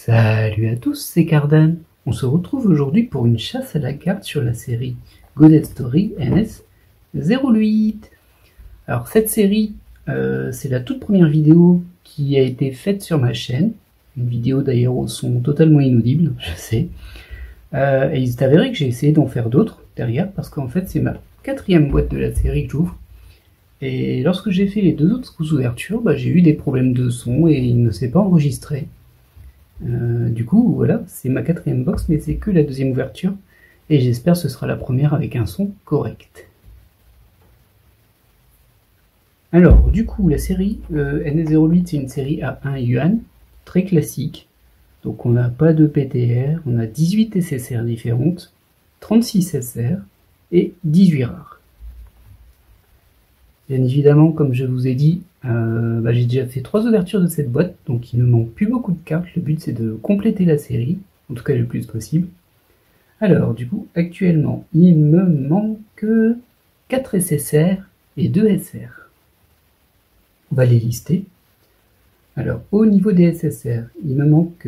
Salut à tous, c'est Cardan. On se retrouve aujourd'hui pour une chasse à la carte sur la série Goded Story NS08. Alors cette série, c'est la toute première vidéo qui a été faite sur ma chaîne. Une vidéo d'ailleurs au son totalement inaudible, je sais. Et il s'est avéré que j'ai essayé d'en faire d'autres derrière, parce qu'en fait c'est ma 4e boîte de la série que j'ouvre. Et lorsque j'ai fait les 2 autres sous-ouvertures, j'ai eu des problèmes de son et il ne s'est pas enregistré. Du coup, voilà, c'est ma 4e box, mais c'est que la 2e ouverture, et j'espère que ce sera la première avec un son correct. Alors, du coup, la série NS08, c'est une série à 1 yuan, très classique. Donc on n'a pas de PTR, on a 18 SSR différentes, 36 SR et 18 rares. Bien évidemment, comme je vous ai dit, j'ai déjà fait 3 ouvertures de cette boîte, donc il ne manque plus beaucoup de cartes. Le but c'est de compléter la série, en tout cas le plus possible. Alors du coup, actuellement, il me manque 4 SSR et 2 SR. On va les lister. Alors au niveau des SSR, il me manque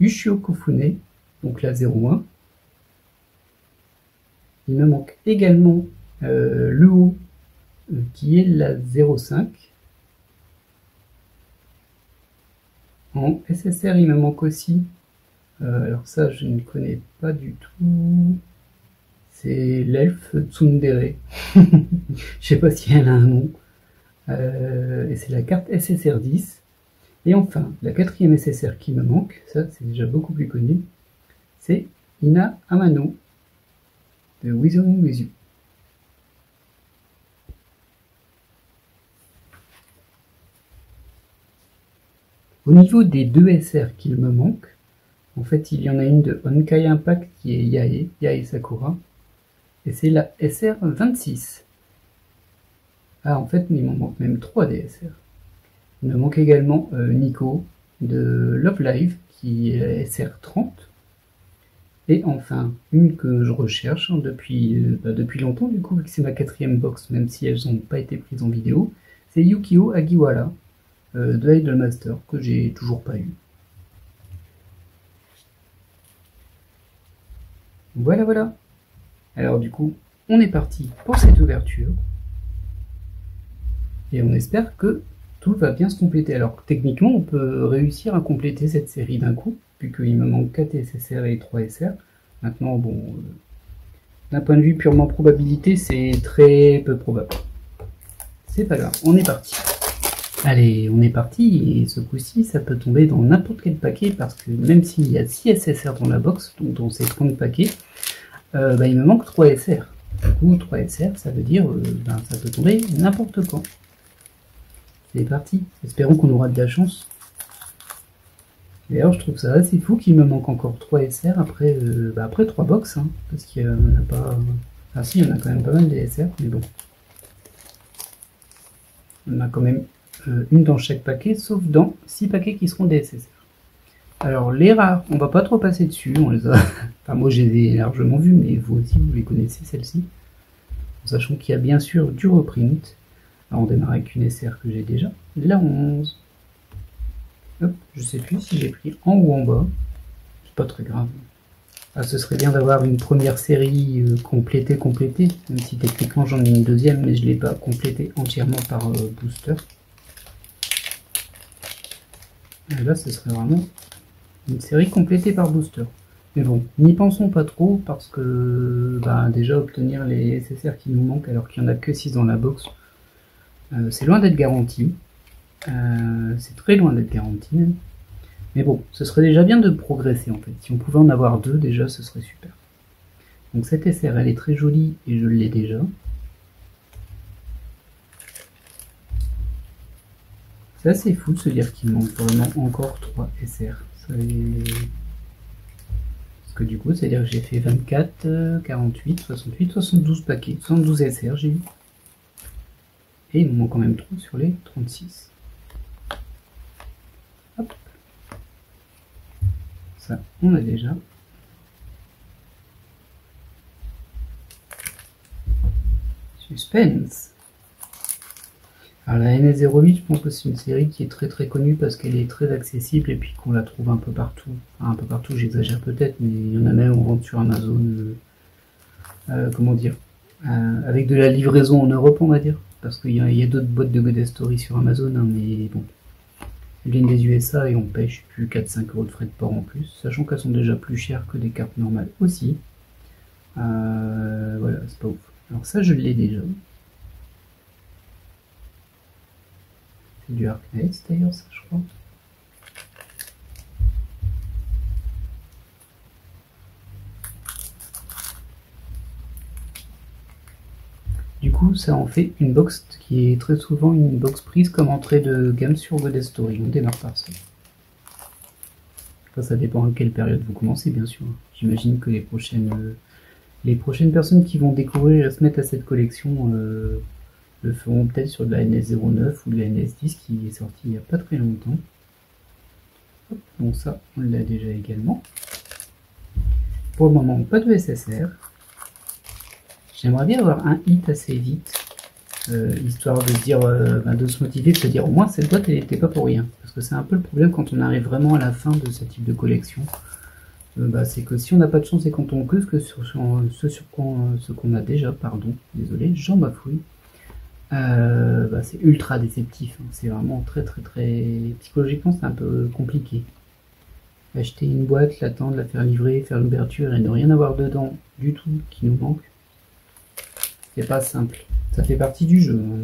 Ushio Kofune, donc la 01. Il me manque également Luo, qui est la 05. En SSR, il me manque aussi, alors ça je ne connais pas du tout, c'est l'elfe Tsundere. Je sais pas si elle a un nom. Et c'est la carte SSR 10. Et enfin, la 4e SSR qui me manque, ça c'est déjà beaucoup plus connu, c'est Ina Amano de Withering With You. Au niveau des 2 SR qu'il me manque, en fait il y en a une de Honkai Impact qui est Yae Sakura, et c'est la SR 26. Ah, en fait il m'en manque même 3 des SR. Il me manque également Nico de Love Live qui est SR 30. Et enfin, une que je recherche depuis longtemps du coup, vu que c'est ma 4e box, même si elles n'ont pas été prises en vidéo, c'est Yukio Agiwara de Idolmaster, que j'ai toujours pas eu. Voilà. Alors du coup, on est parti pour cette ouverture. Et on espère que tout va bien se compléter. Alors techniquement, on peut réussir à compléter cette série d'un coup, puisqu'il me manque 4 SSR et 3 SR. Maintenant, bon, d'un point de vue purement probabilité, c'est très peu probable. C'est pas grave, on est parti. Allez, on est parti, et ce coup-ci, ça peut tomber dans n'importe quel paquet, parce que même s'il y a 6 SSR dans la box, donc dans ces 30 paquets, il me manque 3 SR. Du coup, 3 SR, ça veut dire ça peut tomber n'importe quand. C'est parti, espérons qu'on aura de la chance. D'ailleurs, je trouve ça assez fou qu'il me manque encore 3 SR après 3 box, hein, parce qu'il n'y en a pas... Ah si, il y en a quand même pas mal des SR, mais bon. On a quand même une dans chaque paquet, sauf dans 6 paquets qui seront des SSR. Alors les rares, on va pas trop passer dessus, on les a... enfin moi je les ai largement vus, mais vous aussi vous les connaissez celles-ci. En sachant qu'il y a bien sûr du reprint. Alors on démarre avec une SR que j'ai déjà, la 11. Hop, je sais plus si j'ai pris en haut ou en bas, c'est pas très grave. Ah, ce serait bien d'avoir une première série complétée, même si techniquement j'en ai une deuxième, mais je l'ai pas complétée entièrement par booster. Et là ce serait vraiment une série complétée par booster. Mais bon, n'y pensons pas trop, parce que déjà obtenir les SSR qui nous manquent alors qu'il n'y en a que 6 dans la box, c'est loin d'être garanti. C'est très loin d'être garanti même. Mais bon, ce serait déjà bien de progresser en fait. Si on pouvait en avoir 2 déjà, ce serait super. Donc cette SR elle est très jolie et je l'ai déjà. C'est assez fou de se dire qu'il manque vraiment encore 3 SR. Parce que du coup, c'est-à-dire que j'ai fait 24, 48, 68, 72 paquets. 72 SR j'ai eu. Et il me manque quand même 3 sur les 36. Hop. Ça, on a déjà. Suspense. Alors la NS08, je pense que c'est une série qui est très très connue parce qu'elle est très accessible et puis qu'on la trouve un peu partout. Enfin, un peu partout, j'exagère peut-être, mais il y en a même en vente sur Amazon. Comment dire, avec de la livraison en Europe, on va dire. Parce qu'il y a d'autres boîtes de Godest Story sur Amazon, hein, mais bon. Elles viennent des USA et on paye, je sais plus, 4-5 € de frais de port en plus, sachant qu'elles sont déjà plus chères que des cartes normales aussi. Voilà, c'est pas ouf. Alors ça, je l'ai déjà. C'est du Harkness d'ailleurs, ça, je crois. Du coup, ça en fait une box qui est très souvent une box prise comme entrée de gamme sur Godest Story. On démarre par ça. Enfin, ça dépend à quelle période vous commencez, bien sûr. J'imagine que les prochaines personnes qui vont découvrir et se mettre à cette collection le feront peut-être sur de la NS09 ou de la NS10 qui est sortie il n'y a pas très longtemps. Hop, donc ça, on l'a déjà également. Pour le moment, pas de SSR. J'aimerais bien avoir un hit assez vite, histoire de dire, de se motiver, de se dire au moins cette boîte elle n'était pas pour rien. Parce que c'est un peu le problème quand on arrive vraiment à la fin de ce type de collection. C'est que si on n'a pas de chance et qu'on tombe que sur ce qu'on a déjà, pardon, désolé, j'en bafouille, c'est ultra déceptif. Hein. C'est vraiment très très très... Psychologiquement c'est un peu compliqué. Acheter une boîte, l'attendre, la faire livrer, faire l'ouverture et ne rien avoir dedans du tout qui nous manque. C'est pas simple. Ça fait partie du jeu. Hein,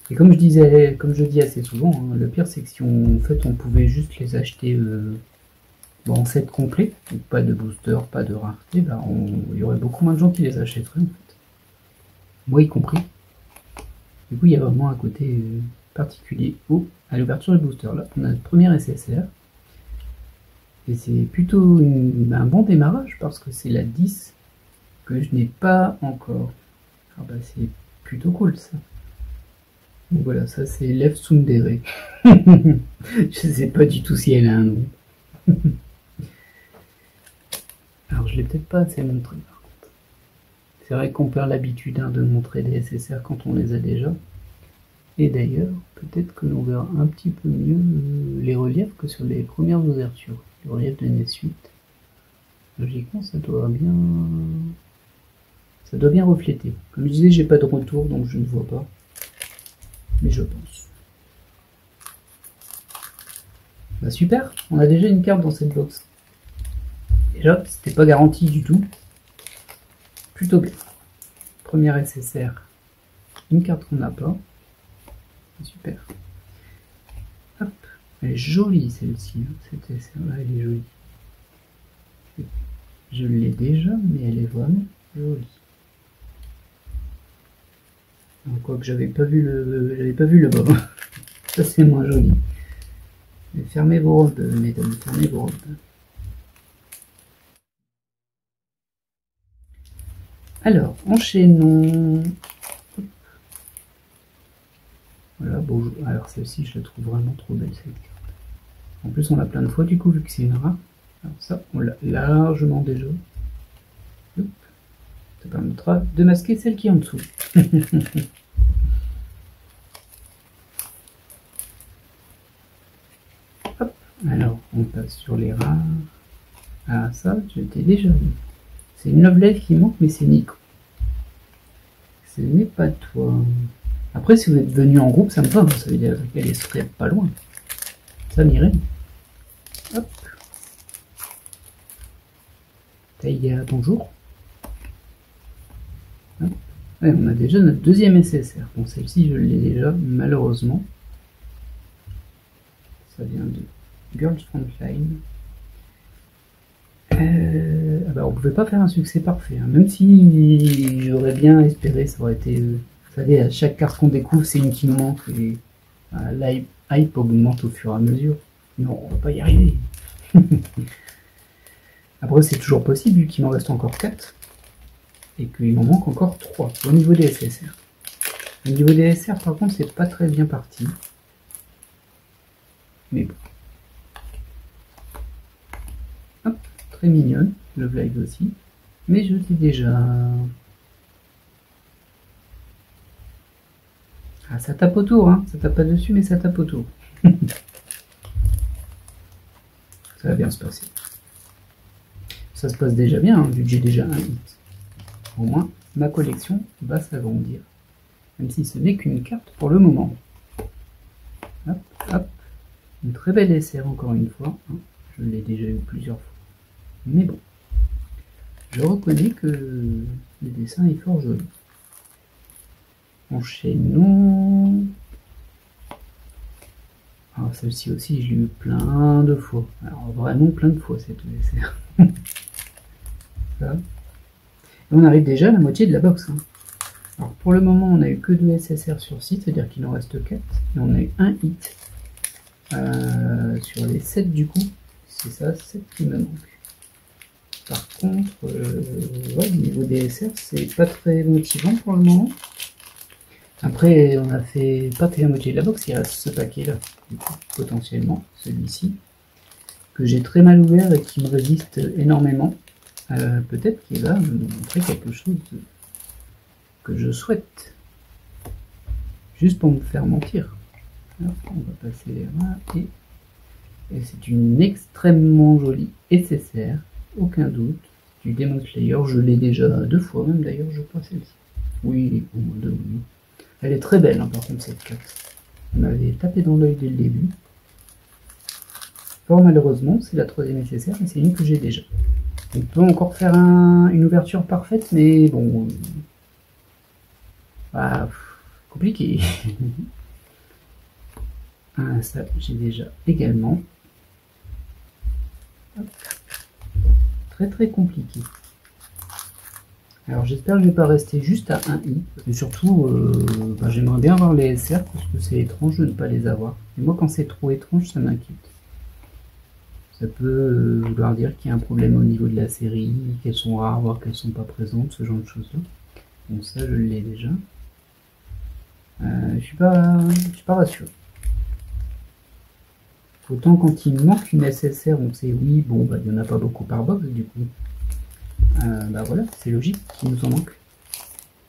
et comme je dis assez souvent, hein, le pire c'est que si on pouvait juste les acheter en set complet, donc pas de booster, pas de rareté, il y aurait beaucoup moins de gens qui les achèteraient en fait. Moi y compris. Du coup il y a vraiment un côté particulier à l'ouverture du booster. Là on a notre première SSR. Et c'est plutôt un bon démarrage parce que c'est la 10 que je n'ai pas encore. C'est plutôt cool ça. Donc voilà, ça c'est Lev Tsundere. Je sais pas du tout si elle a un nom. Alors je l'ai peut-être pas assez montré par contre. C'est vrai qu'on perd l'habitude de montrer des SSR quand on les a déjà. Et d'ailleurs, peut-être que l'on verra un petit peu mieux les reliefs que sur les premières ouvertures. Les reliefs de NS8. Logiquement, ça doit bien refléter. Comme je disais, j'ai pas de retour, donc je ne vois pas. Mais je pense. Super, on a déjà une carte dans cette box. Déjà, c'était pas garanti du tout. Plutôt bien. Première SSR. Une carte qu'on n'a pas. Super. Hop. Elle est jolie celle-ci. Cette SSR là, elle est jolie. Je l'ai déjà, mais elle est vraiment jolie. Quoique j'avais pas vu le bas. Ça c'est moins joli. Mais fermez vos robes, mesdames, fermez vos robes. Alors, enchaînons. Voilà, bon, alors celle-ci, je la trouve vraiment trop belle cette carte. En plus, on l'a plein de fois du coup, vu que c'est une rare. Alors ça, on l'a largement déjà. Hop. Ça permettra de masquer celle qui est en dessous. Hop. Alors, on passe sur les rares. Ah, ça, je t'ai déjà vu. C'est une Love Live qui manque, mais c'est Nico. Ce n'est pas toi. Après, si vous êtes venu en groupe, ça me va. Ça veut dire qu'elle serait pas loin. Ça m'irait. Hop. Taïga, bonjour. Hop. Ouais, on a déjà notre deuxième SSR. Bon, celle-ci, je l'ai déjà, malheureusement. Ça vient de Girls Frontline. On pouvait pas faire un succès parfait, hein. Même si j'aurais bien espéré, ça aurait été... vous savez, à chaque carte qu'on découvre, c'est une qui nous manque et l'hype augmente au fur et à mesure. Non, on va pas y arriver. Après, c'est toujours possible, vu qu'il m'en reste encore 4 et qu'il m'en manque encore 3 au niveau des SSR. Au niveau des SR, par contre, c'est pas très bien parti. Mais bon. Hop, très mignonne, le Live aussi. Mais je l'ai déjà. Ah, ça tape autour, hein. Ça tape pas dessus, mais ça tape autour. Ça va bien se passer. Ça se passe déjà bien, hein, vu que j'ai déjà un hit. Au moins, ma collection va s'agrandir. Même si ce n'est qu'une carte pour le moment. Hop, hop. Une très belle SR encore une fois. Hein. Je l'ai déjà eu plusieurs fois. Mais bon. Je reconnais que le dessin est fort joli. Enchaînons. Alors celle-ci aussi, je l'ai eu plein de fois. Alors vraiment plein de fois cette SR. Ça. Et on arrive déjà à la moitié de la box. Hein. Alors pour le moment, on n'a eu que 2 SSR sur 6, c'est-à-dire qu'il en reste 4. Et on a eu un hit. Sur les 7 du coup, c'est ça, 7 qui me manque. Par contre, ouais, au niveau des SR, c'est pas très motivant pour le moment. Après, on a fait pas la moitié de la box, il reste ce paquet-là, du coup, potentiellement, celui-ci, que j'ai très mal ouvert et qui me résiste énormément. Peut-être qu'il va me montrer quelque chose que je souhaite, juste pour me faire mentir. Alors, on va passer les mains et c'est une extrêmement jolie SSR, aucun doute, du Demon Slayer. Je l'ai déjà 2 fois même d'ailleurs, je crois celle-ci. Oui, au moins 2, oui. Elle est très belle, hein, par contre, cette carte. On m'avait tapé dans l'œil dès le début. Fort malheureusement, c'est la 3e SSR, mais c'est une que j'ai déjà. On peut encore faire une ouverture parfaite, mais bon... bah, compliqué. Ah, ça, j'ai déjà également. Hop. Très très compliqué. Alors j'espère que je ne vais pas rester juste à un i. Et surtout, bah, j'aimerais bien avoir les SR parce que c'est étrange de ne pas les avoir. Et moi quand c'est trop étrange, ça m'inquiète. Ça peut vouloir dire qu'il y a un problème au niveau de la série, qu'elles sont rares, voire qu'elles ne sont pas présentes, ce genre de choses-là. Bon ça je l'ai déjà. Je suis pas rassuré. Autant quand il manque une SSR, on sait oui, bon bah il n'y en a pas beaucoup par box du coup. Bah voilà, c'est logique qu'il nous en manque.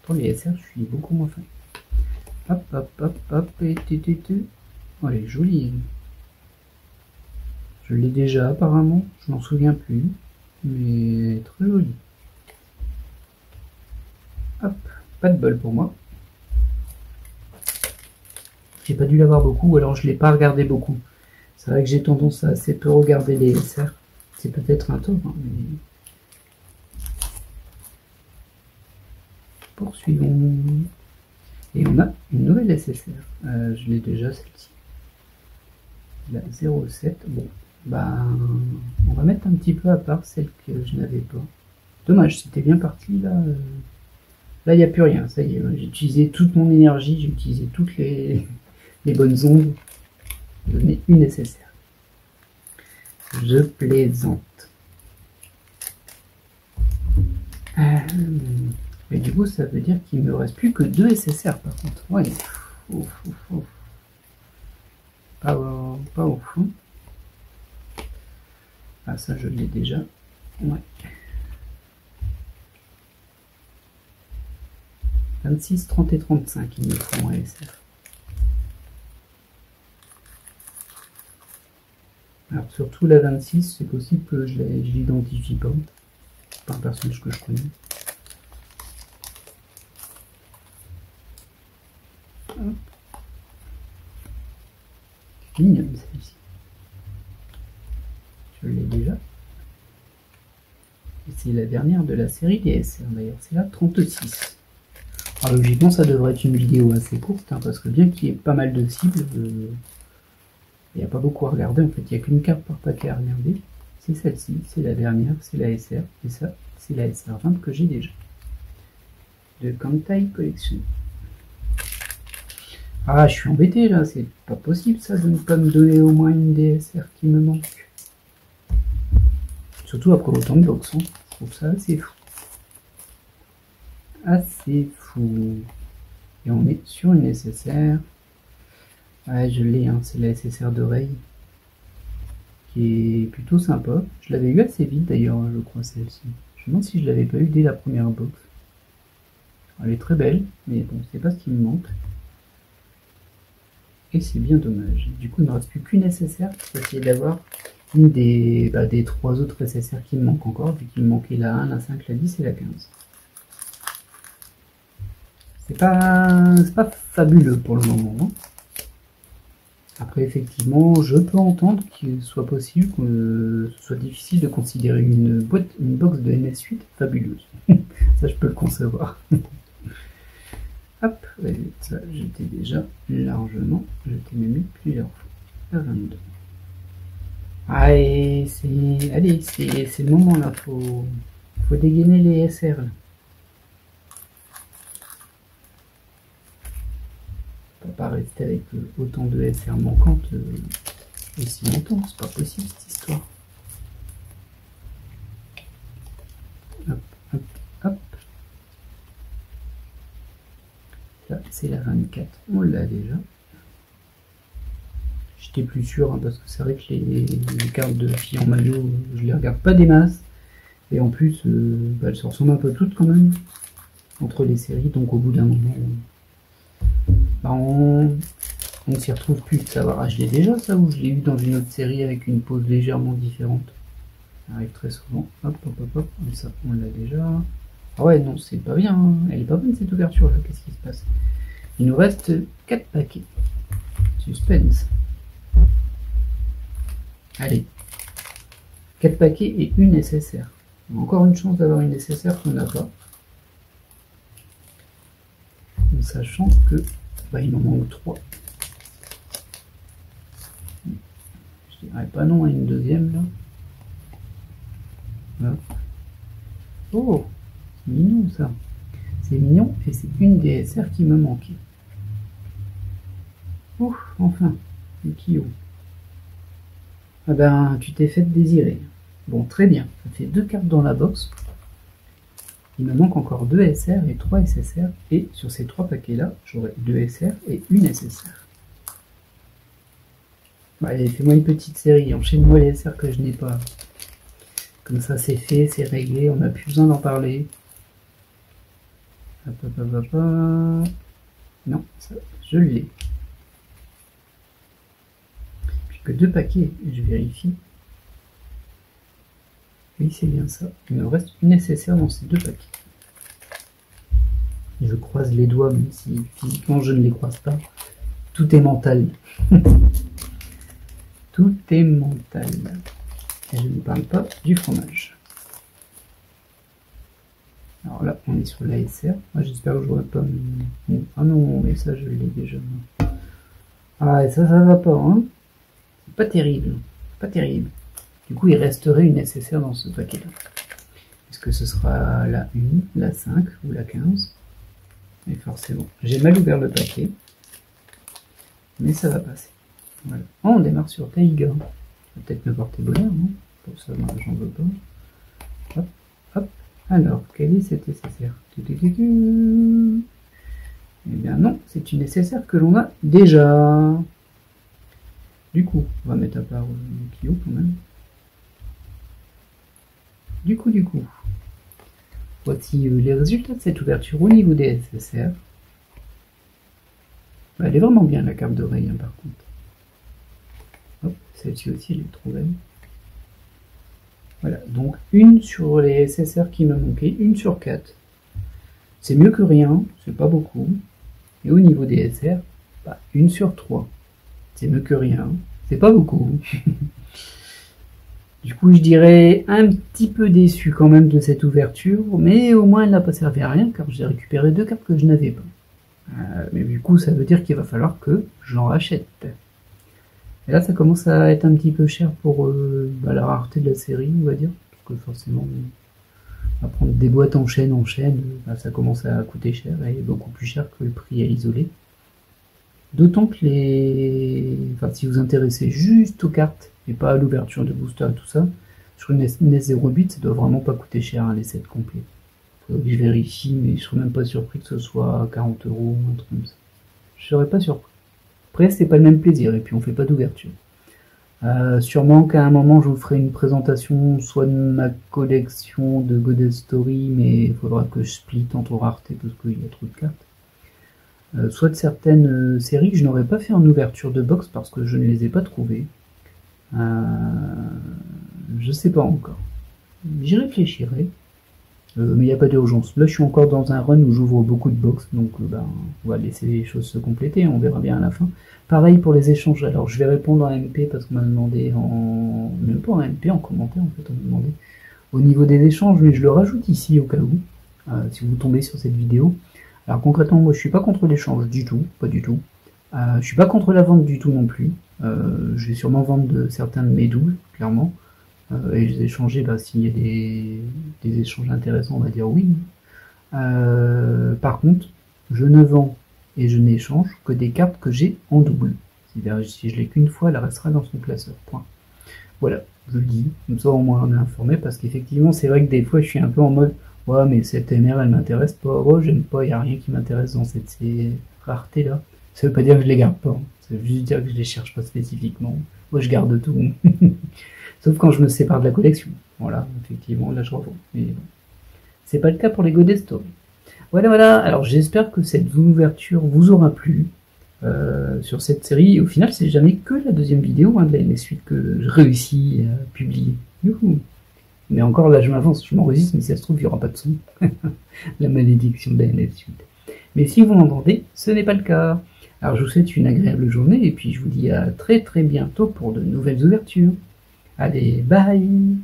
Pour les SR, je suis beaucoup moins fan. Hop, hop, hop, hop, et oh, elle est jolie. Je l'ai déjà apparemment, je m'en souviens plus, mais très jolie. Hop, pas de bol pour moi. J'ai pas dû l'avoir beaucoup, ou alors je l'ai pas regardé beaucoup. C'est vrai que j'ai tendance à assez peu regarder les SR. C'est peut-être un tort, hein, mais... Poursuivons. Et on a une nouvelle SSR. Je l'ai déjà celle-ci. La 07. Bon, bah, on va mettre un petit peu à part celle que je n'avais pas. Dommage, c'était bien parti là. Là, il n'y a plus rien. Ça y est, j'ai utilisé toute mon énergie, j'ai utilisé toutes les bonnes ondes. Donner une SSR. Je plaisante. Mais du coup, ça veut dire qu'il me reste plus que 2 SSR par contre. Ouais. Pas au fond. Ah, ça, je l'ai déjà. Ouais. 26, 30 et 35, il me faut en SR. Alors, surtout la 26, c'est possible que je l'identifie pas. C'est pas un personnage que je connais. Hop. Mignonne celle-ci. Je l'ai déjà. Et c'est la dernière de la série des SR d'ailleurs, c'est la 36. Alors logiquement ça devrait être une vidéo assez courte, hein, parce que bien qu'il y ait pas mal de cibles, il n'y a pas beaucoup à regarder, en fait il n'y a qu'une carte par paquet à regarder. C'est celle-ci, c'est la dernière, c'est la SR, et ça c'est la SR20 que j'ai déjà. De Kantai Collection. Ah, je suis embêté là, c'est pas possible ça de ne pas me donner au moins une DSR qui me manque. Surtout après autant de box, hein. Je trouve ça assez fou. Assez fou. Et on est sur une SSR. Ouais, je l'ai, hein, c'est la SSR d'oreille. Qui est plutôt sympa. Je l'avais eu assez vite d'ailleurs, je crois, celle-ci. Je me demande si je l'avais pas eu dès la première box. Elle est très belle, mais bon, c'est pas ce qui me manque. Et c'est bien dommage. Du coup, il ne me reste plus qu'une SSR pour essayer d'avoir une des 3 autres SSR qui me manquent encore, vu qu'il me manquait la 1, la 5, la 10 et la 15. C'est pas fabuleux pour le moment. Hein. Après, effectivement, je peux entendre qu'il soit possible que ce soit difficile de considérer une box de NS8 fabuleuse. Ça, je peux le concevoir. Hop, ça, j'étais déjà largement, j'étais même mis plusieurs fois. À 22. Allez, c'est le moment là, faut dégainer les SR là. Pas rester avec autant de SR manquantes aussi longtemps, c'est pas possible cette histoire. Hop, hop, hop. Ça, c'est la 24, on l'a déjà. J'étais plus sûr, hein, parce que c'est vrai que les cartes de filles en maillot, je les regarde pas des masses. Et en plus, elles se ressemblent un peu toutes quand même, entre les séries, donc au bout d'un moment, on s'y retrouve plus de savoir. Ah, je l'ai déjà ça, ou je l'ai eu dans une autre série avec une pose légèrement différente. Ça arrive très souvent. Hop, hop, hop, hop. Ça, on l'a déjà. Ah ouais, non, c'est pas bien. Hein. Elle est pas bonne cette ouverture là. Qu'est-ce qui se passe? Il nous reste 4 paquets. Suspense. Allez. 4 paquets et une SSR. On a encore une chance d'avoir une SSR qu'on n'a pas. En sachant que il m'en manque 3. Je dirais pas non à une deuxième là. Voilà. Oh, c'est mignon ça. C'est mignon et c'est une des SR qui me manquait. Ouf, enfin, le Kyo. Ah ben, tu t'es fait désirer. Bon, très bien. Ça fait 2 cartes dans la box. Il me manque encore 2 SR et 3 SSR. Et sur ces 3 paquets-là, j'aurai 2 SR et une SSR. Allez, fais-moi une petite série. Enchaîne-moi les SR que je n'ai pas. Comme ça, c'est fait, c'est réglé. On n'a plus besoin d'en parler. Hop, hop, hop, hop, hop. Non, ça, je l'ai. Plus que 2 paquets. Je vérifie. Oui, c'est bien ça. Il me reste une SSR dans ces 2 paquets. Je croise les doigts, même si physiquement je ne les croise pas. Tout est mental. Tout est mental. Et je ne parle pas du fromage. Alors là, on est sur la SR. Moi, j'espère que je ne vois pas. Ah non, mais ça, je l'ai déjà. Ah, et ça va pas. Hein, c'est pas terrible. Pas terrible. Du coup, il resterait une SSR dans ce paquet-là. Est-ce que ce sera la 1, la 5 ou la 15? Et forcément, j'ai mal ouvert le paquet. Mais ça va passer. Voilà. Oh, on démarre sur Taiga. Ça va peut-être me porter bonheur, non? Pour ça, moi, j'en veux pas. Hop, hop. Alors, quelle est cette SSR? Eh bien non, c'est une SSR que l'on a déjà. Du coup, on va mettre à part le Kyo quand même. Du coup. Voici les résultats de cette ouverture au niveau des SSR. Elle est vraiment bien la carte d'oreille, hein, par contre. Hop, celle-ci aussi, elle est trop belle. Voilà, donc une sur les SSR qui me manquaient, une sur 4. C'est mieux que rien, c'est pas beaucoup. Et au niveau des SR, une sur 3. C'est mieux que rien, c'est pas beaucoup. Du coup, je dirais un petit peu déçu quand même de cette ouverture, mais au moins elle n'a pas servi à rien car j'ai récupéré 2 cartes que je n'avais pas. Mais du coup, ça veut dire qu'il va falloir que j'en rachète. Et là, ça commence à être un petit peu cher pour la rareté de la série, on va dire. Parce que forcément, on va prendre des boîtes en chaîne, ça commence à coûter cher et beaucoup plus cher que le prix à l'isolé. D'autant que si vous vous intéressez juste aux cartes et pas à l'ouverture de booster et tout ça, sur une NS08, ça doit vraiment pas coûter cher, hein, les sets complets. Faudrait que je vérifie, mais je serais même pas surpris que ce soit à 40 €, un truc comme ça. Je serais pas surpris. Après, c'est pas le même plaisir, et puis on fait pas d'ouverture. Sûrement qu'à un moment, je vous ferai une présentation, soit de ma collection de Goddess Story, mais il faudra que je split entre rareté parce qu'il y a trop de cartes. soit de certaines séries que je n'aurais pas fait en ouverture de box parce que je ne les ai pas trouvées. Je sais pas encore. J'y réfléchirai. Mais il n'y a pas d'urgence. Là, je suis encore dans un run où j'ouvre beaucoup de box, donc on va laisser les choses se compléter, on verra bien à la fin. Pareil pour les échanges. Alors, je vais répondre en MP parce qu'on m'a demandé même pas en MP, en commentaire, en fait, on m'a demandé. Au niveau des échanges, mais je le rajoute ici au cas où, si vous tombez sur cette vidéo. Alors, concrètement, moi, je suis pas contre l'échange du tout, pas du tout. Je suis pas contre la vente du tout non plus. Je vais sûrement vendre certains de mes doubles, clairement. Et les échanger, s'il y a des échanges intéressants, on va dire oui. Par contre, je ne vends et je n'échange que des cartes que j'ai en double. C'est-à-dire, si je l'ai qu'une fois, elle restera dans son classeur. Point. Voilà, je le dis, comme ça au moins on est informé, parce qu'effectivement, c'est vrai que des fois, je suis un peu en mode ouais, mais cette MR, elle m'intéresse pas. Oh, j'aime pas, il n'y a rien qui m'intéresse dans ces raretés-là. Ça veut pas dire que je les garde pas. Ça veut juste dire que je les cherche pas spécifiquement. Moi, je garde tout. Sauf quand je me sépare de la collection. Voilà, effectivement, là je revends. Mais bon. C'est pas le cas pour les Godet Story. Voilà. Alors j'espère que cette ouverture vous aura plu sur cette série. Au final, c'est jamais que la deuxième vidéo de la NS Suite que je réussis à publier. Youhou. Mais encore là, je m'avance, je m'enregistre, mais si ça se trouve, il n'y aura pas de son. La malédiction de la NS Suite. Mais si vous m'entendez, ce n'est pas le cas. Alors je vous souhaite une agréable journée et puis je vous dis à très bientôt pour de nouvelles ouvertures. Allez, bye!